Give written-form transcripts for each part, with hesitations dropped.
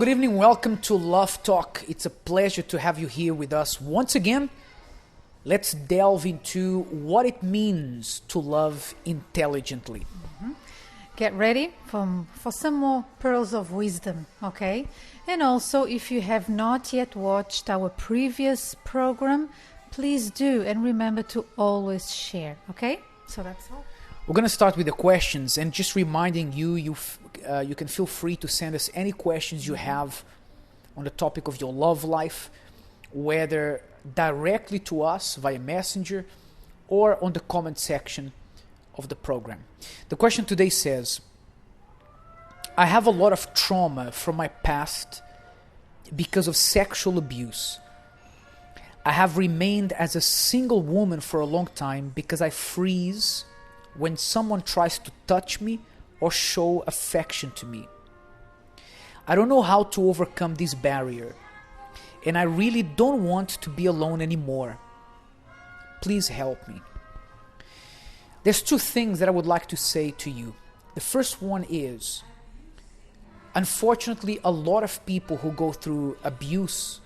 good evening. Welcome to Love Talk. It's a pleasure to have you here with us once again. Let's delve into what it means to love intelligently. Get ready for some more pearls of wisdom, okay? And also, if you have not yet watched our previous program, please do. And remember to always share, okay? So that's all. We're going to start with the questions, and just reminding you, you can feel free to send us any questions you have on the topic of your love life, whether directly to us via Messenger or on the comment section of the program. The question today says, I have a lot of trauma from my past because of sexual abuse. I have remained as a single woman for a long time because I freeze when someone tries to touch me or show affection to me. I don't know how to overcome this barrier, and I really don't want to be alone anymore. Please help me. There's two things that I would like to say to you. The first one is, unfortunately, a lot of people who go through abuse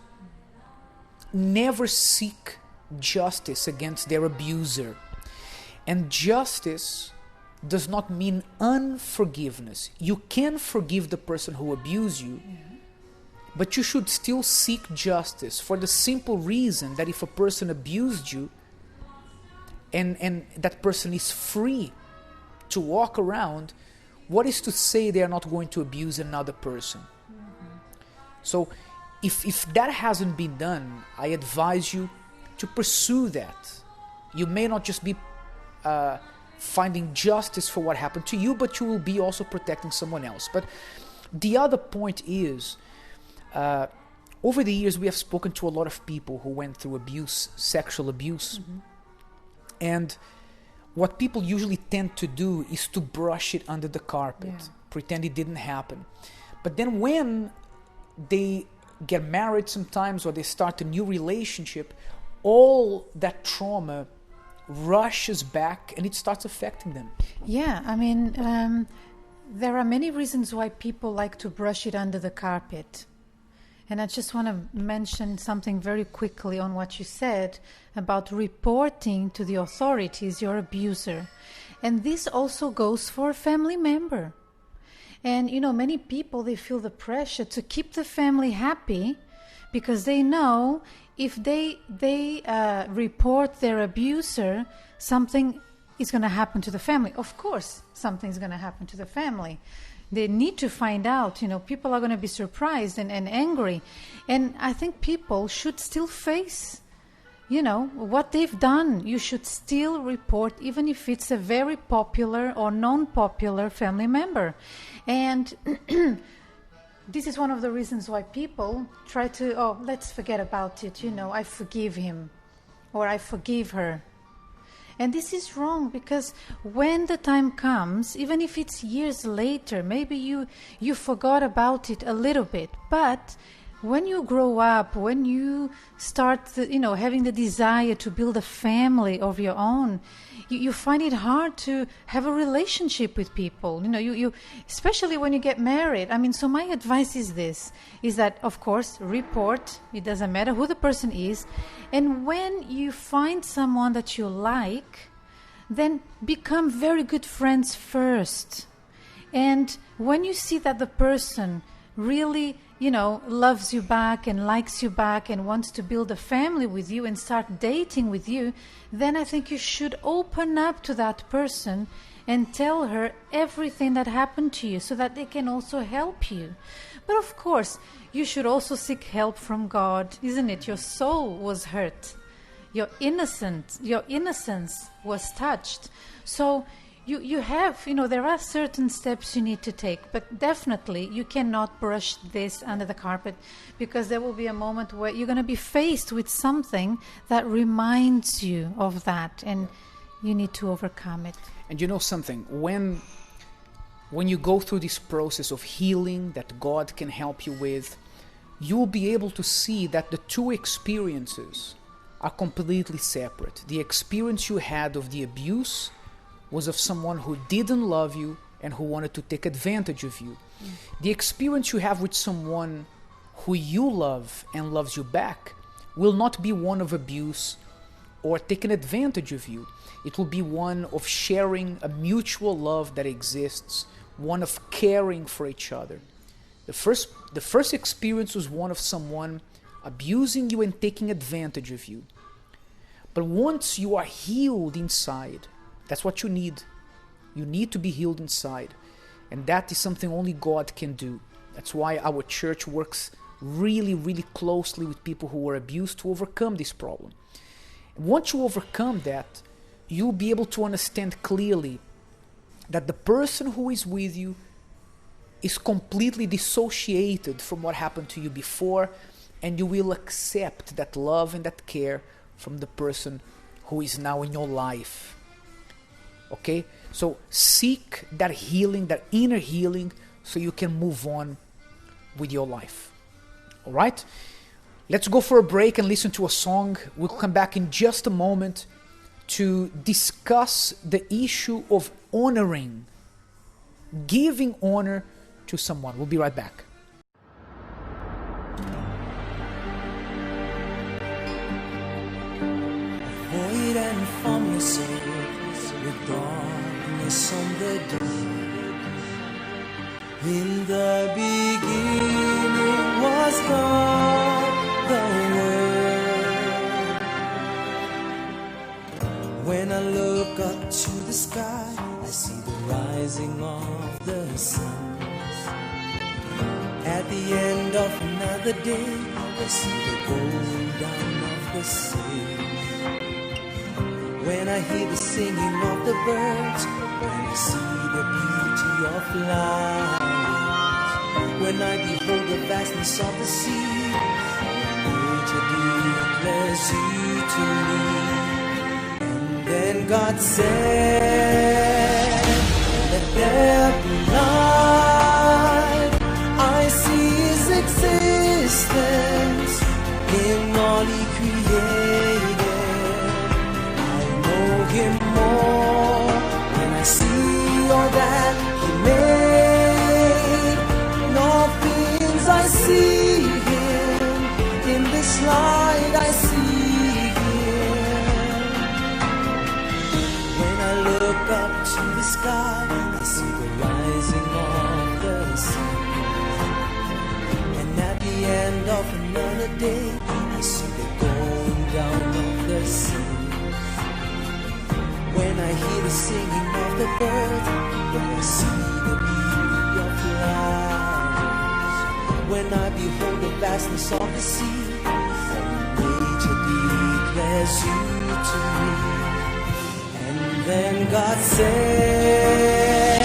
never seek justice against their abuser. And justice does not mean unforgiveness. You can forgive the person who abused you, but you should still seek justice for the simple reason that if a person abused you and that person is free to walk around, what is to say they are not going to abuse another person? So if that hasn't been done, I advise you to pursue that. You may not just be finding justice for what happened to you, but you will be also protecting someone else. But the other point is, over the years we have spoken to a lot of people who went through abuse, sexual abuse, and what people usually tend to do is to brush it under the carpet, pretend it didn't happen. But then when they get married sometimes, or they start a new relationship, all that trauma rushes back and it starts affecting them. Yeah, I mean, there are many reasons why people like to brush it under the carpet. And I just want to mention something very quickly on what you said about reporting to the authorities your abuser. And this also goes for a family member. And, you know, many people, they feel the pressure to keep the family happy because they know if they report their abuser, something is going to happen to the family. Of course, something's going to happen to the family. They need to find out, you know, people are going to be surprised and angry. And I think people should still face, you know, what they've done. You should still report, even if it's a very popular or non-popular family member. And this is one of the reasons why people try to, let's forget about it, you know, I forgive him or I forgive her. And this is wrong, because when the time comes, even if it's years later, maybe you forgot about it a little bit, but when you grow up, when you start, having the desire to build a family of your own, you find it hard to have a relationship with people. You know, you especially when you get married. I mean, so my advice is this: is that, of course, report. It doesn't matter who the person is, and when you find someone that you like, then become very good friends first. And when you see that the person really, loves you back and likes you back and wants to build a family with you and start dating with you, then I think you should open up to that person and tell her everything that happened to you so that they can also help you. But of course, you should also seek help from God, isn't it? Your soul was hurt. Your innocence was touched. So you have, there are certain steps you need to take, but definitely you cannot brush this under the carpet, because there will be a moment where you're going to be faced with something that reminds you of that, and you need to overcome it. And you know something, when you go through this process of healing that God can help you with, you will be able to see that the two experiences are completely separate. The experience you had of the abuse was of someone who didn't love you, and who wanted to take advantage of you. The experience you have with someone who you love and loves you back will not be one of abuse or taking advantage of you. It will be one of sharing a mutual love that exists, one of caring for each other. The first experience was one of someone abusing you and taking advantage of you. But once you are healed inside, that's what you need. You need to be healed inside. And that is something only God can do. That's why our church works really, really closely with people who were abused to overcome this problem. And once you overcome that, you'll be able to understand clearly that the person who is with you is completely dissociated from what happened to you before, and you will accept that love and that care from the person who is now in your life. Okay? So seek that healing, that inner healing, so you can move on with your life. Alright? Let's go for a break and listen to a song. We'll come back in just a moment to discuss the issue of honoring, giving honor to someone. We'll be right back. Void and formless with darkness on the deep. In the beginning was God, the Word. When I look up to the sky, I see the rising of the sun. At the end of another day, I see the going down of the sea. When I hear the singing of the birds, when I see the beauty of flowers, when I behold the vastness of the sea, nature declares you to me. And then God said, let there be light. I see His existence in all He created. Him more when I see all that He made. In all things I see Him. In this light I see Him. When I look up to the sky, I see the rising of the sun. And at the end of another day, I see the going down of the sea. When I hear the singing of the birds, when I see the beauty of flowers, when I behold the vastness of the sea, and nature declares you to me. And then God said,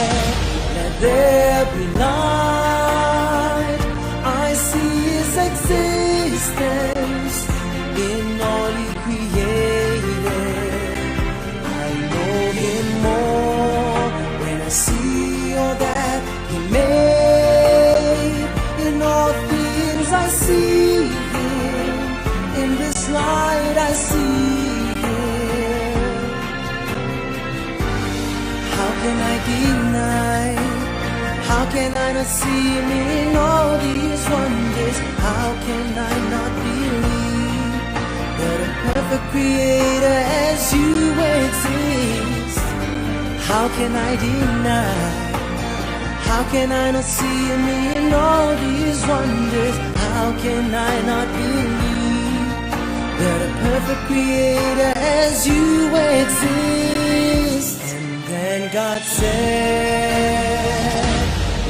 let there be light. I see His existence in all He created. More when I see all that He made. In all things I see Him. In this light I see Him. How can I deny? How can I not see Him in all these wonders? How can I not believe that a perfect Creator as You exist? How can I deny? How can I not see Him in all these wonders? How can I not believe that a perfect Creator as You exist? And then God said,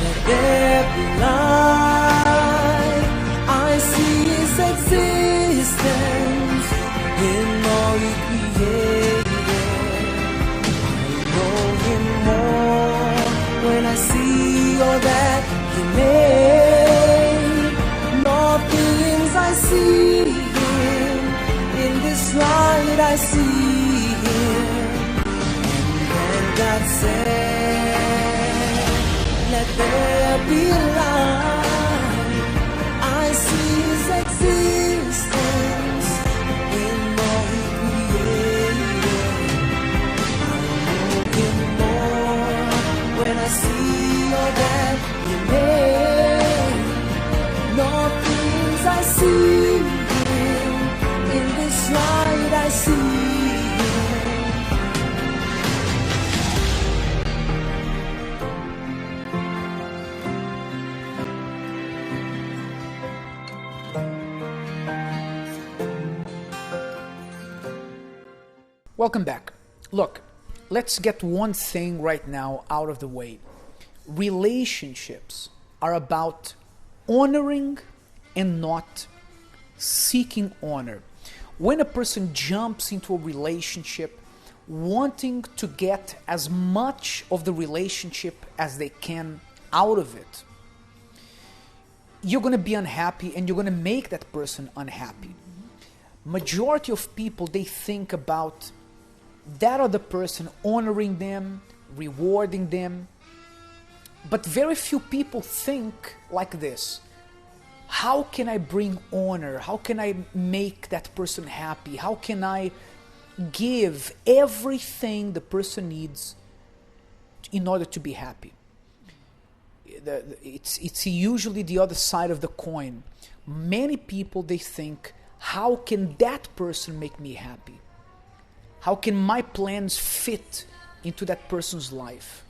let there be light. I see His existence in all He created. When I see all that He made, in all things I see Him. In this light I see Him. And then God said, let there be light. I see His existence in all He created. I know Him more when I see Welcome back. Look, let's get one thing right now out of the way. Relationships are about honoring and not seeking honor. When a person jumps into a relationship wanting to get as much of the relationship as they can out of it, you're going to be unhappy and you're going to make that person unhappy. Majority of people, they think about that other person, honoring them, rewarding them. But very few people think like this. How can I bring honor? How can I make that person happy? How can I give everything the person needs in order to be happy? It's usually the other side of the coin. Many people, they think, how can that person make me happy? How can my plans fit into that person's life?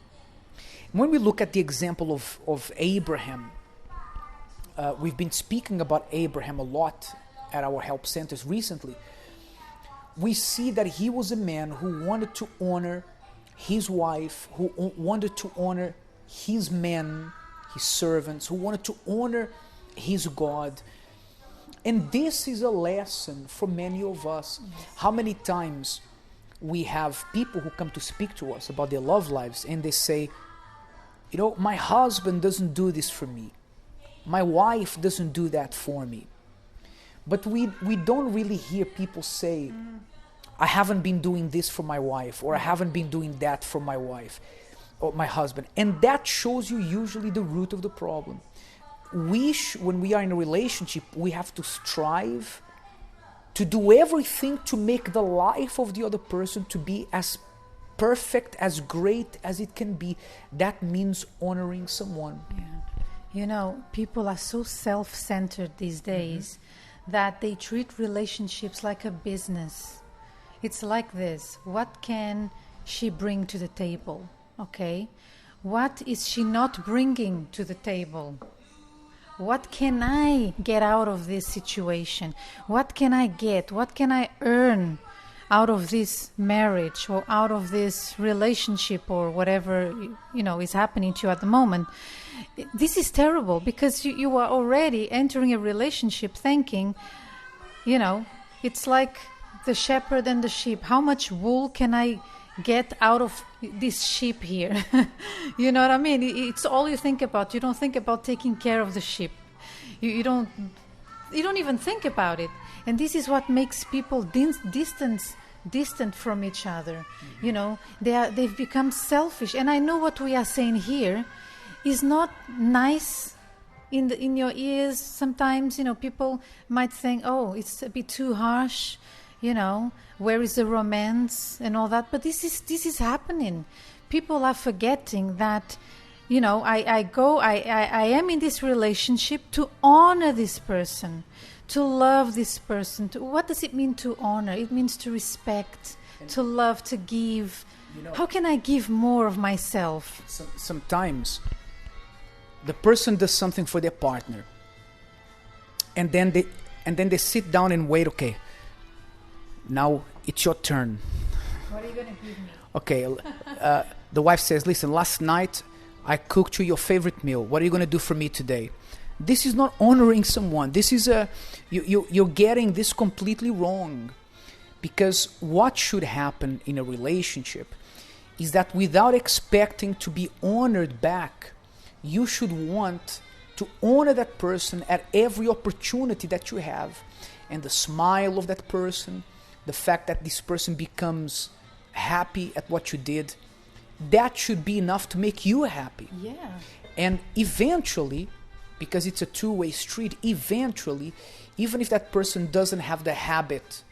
When we look at the example of Abraham, we've been speaking about Abraham a lot at our help centers recently. We see that he was a man who wanted to honor his wife, who wanted to honor his men, his servants, who wanted to honor his God. And this is a lesson for many of us. How many times we have people who come to speak to us about their love lives and they say, you know, my husband doesn't do this for me. My wife doesn't do that for me. But we don't really hear people say, I haven't been doing this for my wife, or I haven't been doing that for my wife or my husband. And that shows you usually the root of the problem. When we are in a relationship, we have to strive to do everything to make the life of the other person to be as perfect, as great as it can be. That means honoring someone. Yeah. You know, people are so self-centered these days that they treat relationships like a business. It's like this. What can she bring to the table? Okay. What is she not bringing to the table? What can I get out of this situation? What can I get? What can I earn out of this marriage or out of this relationship or whatever, you know, is happening to you at the moment? This is terrible because you are already entering a relationship thinking, you know, it's like the shepherd and the sheep. How much wool can I get out of this sheep here? You know what I mean? It's all you think about. You don't think about taking care of the sheep. You don't even think about it. And this is what makes people distant from each other. You know, they've become selfish. And I know what we are saying here is not nice in your ears. Sometimes, you know, people might think, oh, it's a bit too harsh. You know, where is the romance and all that? But this is happening. People are forgetting that, you know, I am in this relationship to honor this person, to love this person. What does it mean to honor? It means to respect, to love, to give. You know, how can I give more of myself? Sometimes the person does something for their partner, and then they sit down and wait. Okay, now it's your turn. What are you going to give me? Okay, the wife says, listen, last night I cooked you your favorite meal. What are you going to do for me today? This is not honoring someone. This is you're getting this completely wrong. Because what should happen in a relationship is that without expecting to be honored back, you should want to honor that person at every opportunity that you have. And the smile of that person, the fact that this person becomes happy at what you did, that should be enough to make you happy. Yeah. And eventually, because it's a two-way street, eventually, even if that person doesn't have the habit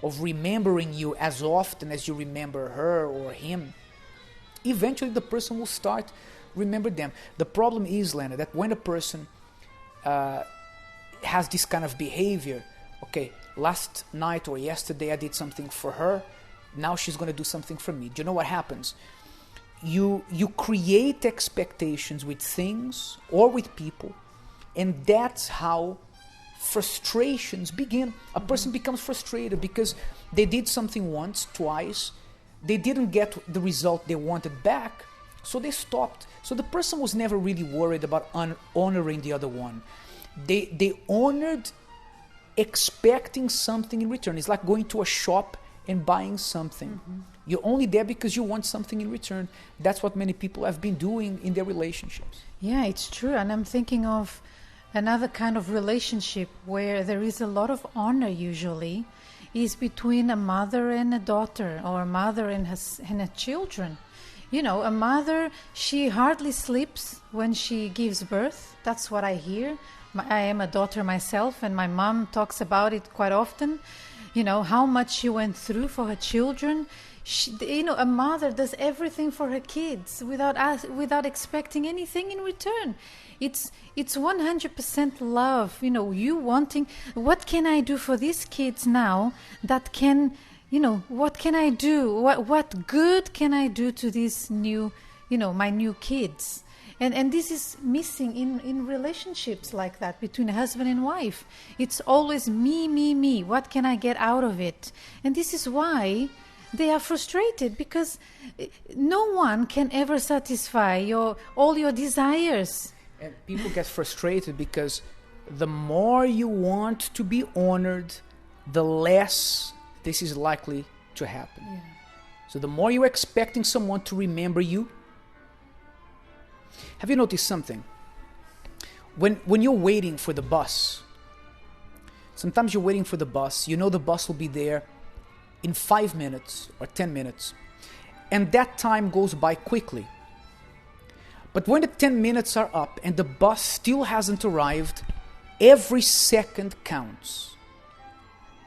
of remembering you as often as you remember her or him, eventually the person will start remember them. The problem is, Lena, that when a person has this kind of behavior, okay, last night or yesterday I did something for her, now she's going to do something for me. Do you know what happens? You create expectations with things or with people, and that's how frustrations begin. A person becomes frustrated because they did something once, twice, they didn't get the result they wanted back, so they stopped. So the person was never really worried about honoring the other one. They honored expecting something in return. It's like going to a shop and buying something. You're only there because you want something in return. That's what many people have been doing in their relationships. Yeah, it's true. And I'm thinking of another kind of relationship where there is a lot of honor usually is between a mother and a daughter, or a mother and her children. You know, a mother, she hardly sleeps when she gives birth. That's what I hear. I am a daughter myself, and my mom talks about it quite often. You know, how much she went through for her children. A mother does everything for her kids without expecting anything in return. It's 100% love. You know, you wanting, what can I do for these kids now that can, what can I do? What good can I do to these new, my new kids? And this is missing in relationships like that between husband and wife. It's always me. What can I get out of it? And this is why they are frustrated, because no one can ever satisfy all your desires. And people get frustrated because the more you want to be honored, the less this is likely to happen. Yeah. So the more you're expecting someone to remember you. Have you noticed something? When you're waiting for the bus, sometimes you're waiting for the bus, you know the bus will be there in 5 minutes or 10 minutes, and that time goes by quickly. But when the 10 minutes are up and the bus still hasn't arrived, every second counts.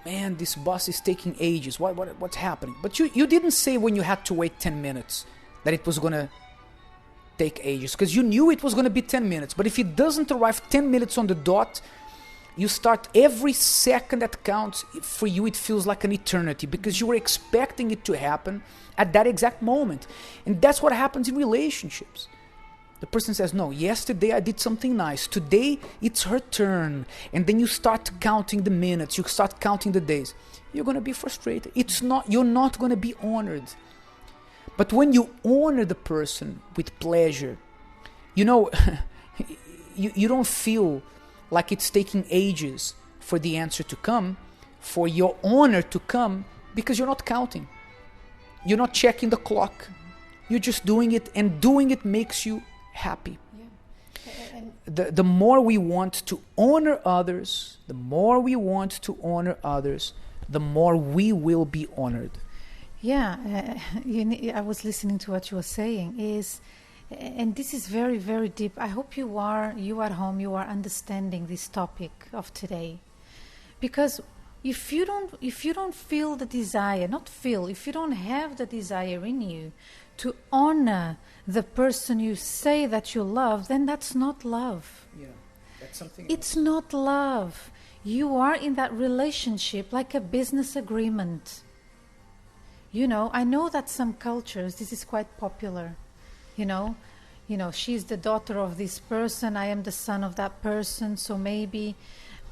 Man, this bus is taking ages. What's happening? But you didn't say when you had to wait 10 minutes that it was going to take ages, because you knew it was going to be 10 minutes. But if it doesn't arrive 10 minutes on the dot, you start every second that counts. For you, it feels like an eternity, because you were expecting it to happen at that exact moment. And that's what happens in relationships. The person says, no, yesterday I did something nice. Today it's her turn. And then you start counting the minutes. You start counting the days. You're going to be frustrated. You're not going to be honored. But when you honor the person with pleasure, you don't feel like it's taking ages for the answer to come, for your honor to come, because you're not counting. You're not checking the clock. You're just doing it, and doing it makes you happy. Yeah. The more we want to honor others, the more we we will be honored. Yeah, I was listening to what you were saying, and this is very, very deep. I hope you at home, you are understanding this topic of today, because if you don't feel the desire, if you don't have the desire in you to honor the person you say that you love, then that's not love. Yeah, that's something. It's not love. You are in that relationship like a business agreement. I know that some cultures, this is quite popular. She's the daughter of this person, I am the son of that person, so maybe,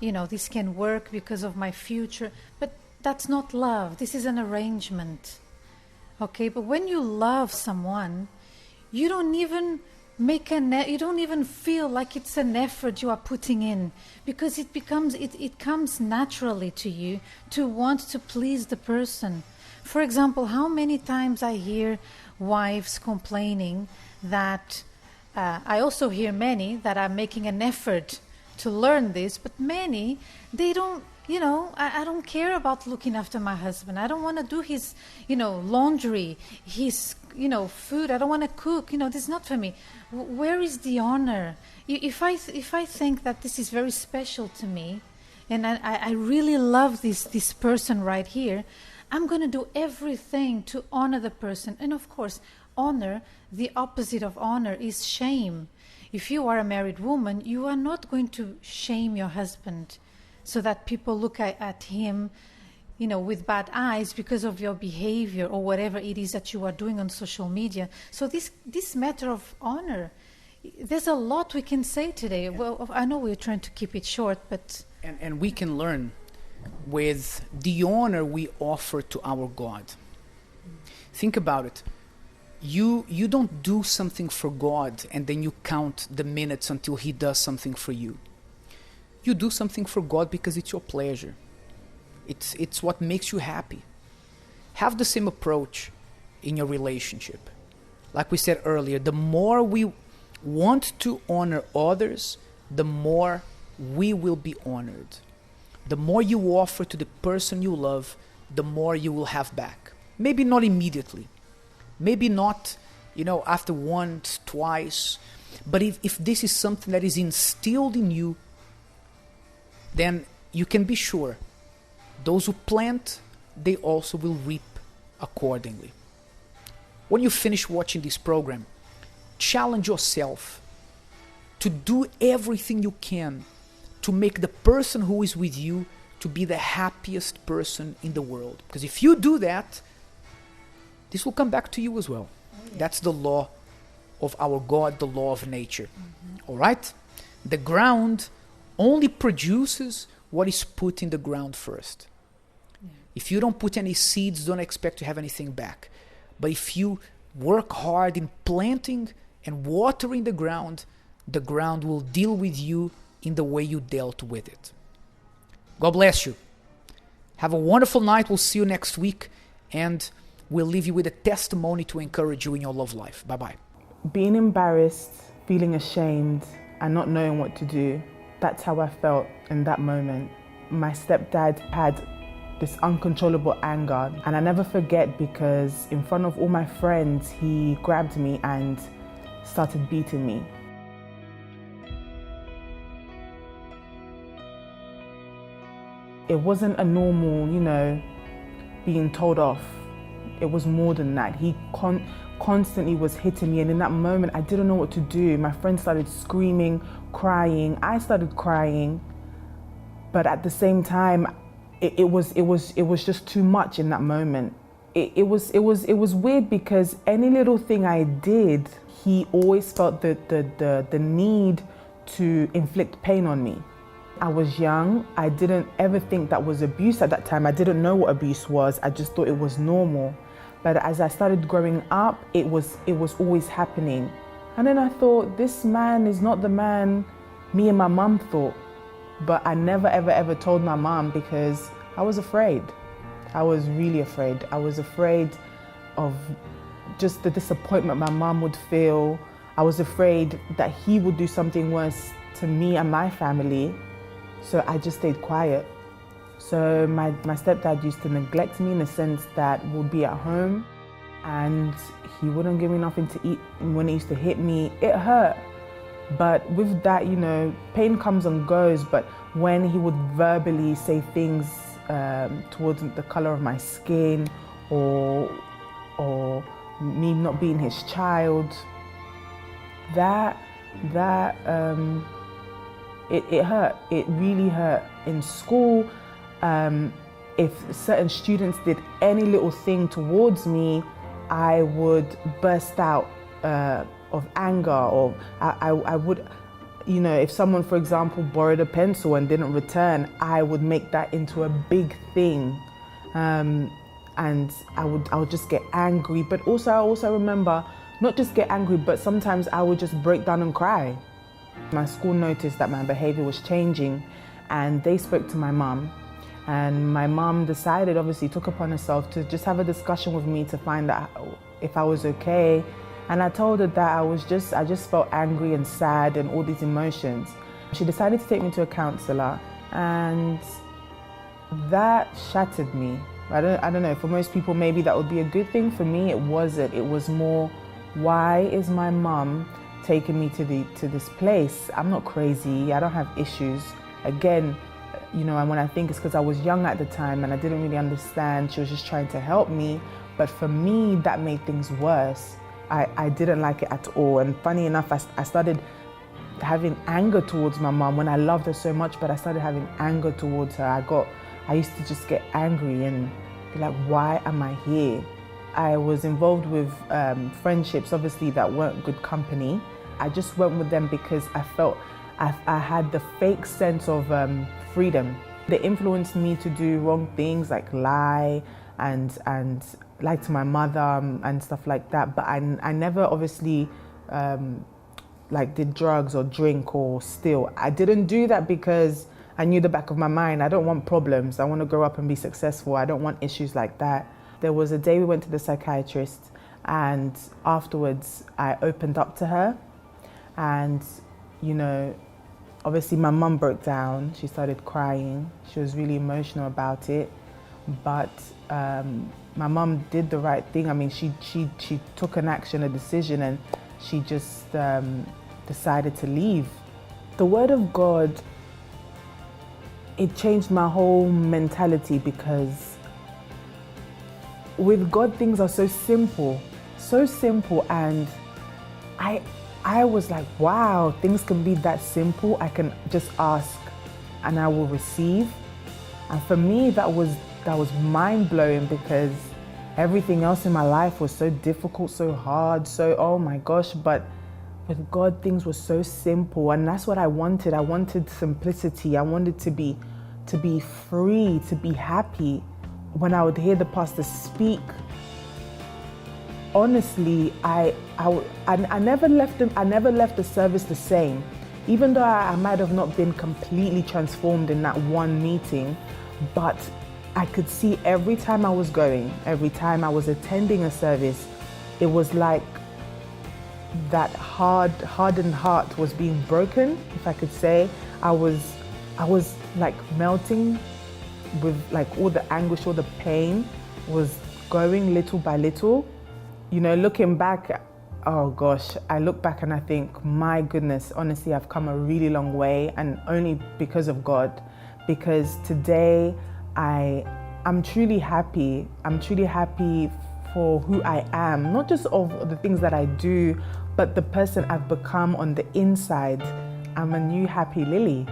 this can work because of my future. But that's not love. This is an arrangement. Okay, but when you love someone, you don't even you don't even feel like it's an effort you are putting in, because it comes naturally to you to want to please the person. For example, how many times I hear wives complaining that I also hear many that are making an effort to learn this, but many, they don't, I don't care about looking after my husband. I don't want to do his, laundry, his, food. I don't want to cook. This is not for me. Where is the honor? If I think that this is very special to me, and I really love this person right here, I'm going to do everything to honor the person. And of course, honor, the opposite of honor is shame. If you are a married woman, you are not going to shame your husband so that people look at him, with bad eyes because of your behavior or whatever it is that you are doing on social media. So this matter of honor, there's a lot we can say today. Well, I know we're trying to keep it short, but... And we can learn with the honor we offer to our God. Think about it. You don't do something for God and then you count the minutes until He does something for you. You do something for God because it's your pleasure. It's what makes you happy. Have the same approach in your relationship. Like we said earlier, the more we want to honor others, the more we will be honored. The more you offer to the person you love, the more you will have back. Maybe not immediately. Maybe not, after once, twice. But if this is something that is instilled in you, then you can be sure those who plant, they also will reap accordingly. When you finish watching this program, challenge yourself to do everything you can to make the person who is with you to be the happiest person in the world. Because if you do that, this will come back to you as well. Oh, yeah. That's the law of our God, the law of nature. All right? The ground only produces what is put in the ground first. Yeah. If you don't put any seeds, don't expect to have anything back. But if you work hard in planting and watering the ground will deal with you in the way you dealt with it. God bless you. Have a wonderful night. We'll see you next week. And we'll leave you with a testimony to encourage you in your love life. Bye-bye. Being embarrassed, feeling ashamed, and not knowing what to do, that's how I felt in that moment. My stepdad had this uncontrollable anger, and I never forget because in front of all my friends, he grabbed me and started beating me. It wasn't a normal, being told off. It was more than that. He constantly was hitting me, and in that moment, I didn't know what to do. My friends started screaming, crying. I started crying, but at the same time, it was just too much in that moment. It was weird because any little thing I did, he always felt the need to inflict pain on me. I was young. I didn't ever think that was abuse at that time. I didn't know what abuse was. I just thought it was normal. But as I started growing up, it was always happening. And then I thought, this man is not the man me and my mum thought. But I never, ever told my mum because I was afraid. I was really afraid. I was afraid of just the disappointment my mum would feel. I was afraid that he would do something worse to me and my family. So I just stayed quiet. So my stepdad used to neglect me in the sense that we'll be at home and he wouldn't give me nothing to eat. And when he used to hit me, it hurt. But with that, pain comes and goes. But when he would verbally say things towards the color of my skin or me not being his child, it hurt. It really hurt. In school, if certain students did any little thing towards me, I would burst out of anger, or I would, if someone, for example, borrowed a pencil and didn't return, I would make that into a big thing, and I would just get angry. But I also remember not just get angry, but sometimes I would just break down and cry. My school noticed that my behavior was changing, and they spoke to my mum. And my mum decided, obviously took upon herself to just have a discussion with me to find out if I was okay. And I told her that I just felt angry and sad and all these emotions. She decided to take me to a counselor, and that shattered me. I don't know, for most people maybe that would be a good thing. For me, it wasn't. It was more, why is my mum taking me to this place? I'm not crazy, I don't have issues. Again, and when I think it's because I was young at the time and I didn't really understand, she was just trying to help me. But for me, that made things worse. I didn't like it at all. And funny enough, I started having anger towards my mom when I loved her so much, but I started having anger towards her. I used to just get angry and be like, why am I here? I was involved with friendships, obviously, that weren't good company. I just went with them because I felt I had the fake sense of freedom. They influenced me to do wrong things, like lie and lie to my mother and stuff like that. But I never obviously like did drugs or drink or steal. I didn't do that because I knew the back of my mind, I don't want problems. I want to grow up and be successful. I don't want issues like that. There was a day we went to the psychiatrist, and afterwards I opened up to her, and you know, obviously my mum broke down. She started crying. She was really emotional about it, but my mum did the right thing. I mean, she took an action, a decision, and she just decided to leave. The Word of God, it changed my whole mentality, because with God things are so simple, and I was like, wow, things can be that simple. I can just ask and I will receive. And for me, that was mind-blowing, because everything else in my life was so difficult, so hard, so oh my gosh. But with God, things were so simple, and that's what I wanted. I wanted simplicity. I wanted to be free, to be happy. When I would hear the pastor speak, honestly, I never left the service the same. Even though I might have not been completely transformed in that one meeting, but I could see every time I was going, every time I was attending a service, it was like that hardened heart was being broken, if I could say. I was like melting with like all the anguish, all the pain was going little by little. You know, looking back, oh gosh, I look back and I think, my goodness, honestly, I've come a really long way, and only because of God. Because today I'm truly happy. I'm truly happy for who I am, not just of the things that I do, but the person I've become on the inside. I'm a new happy Lily.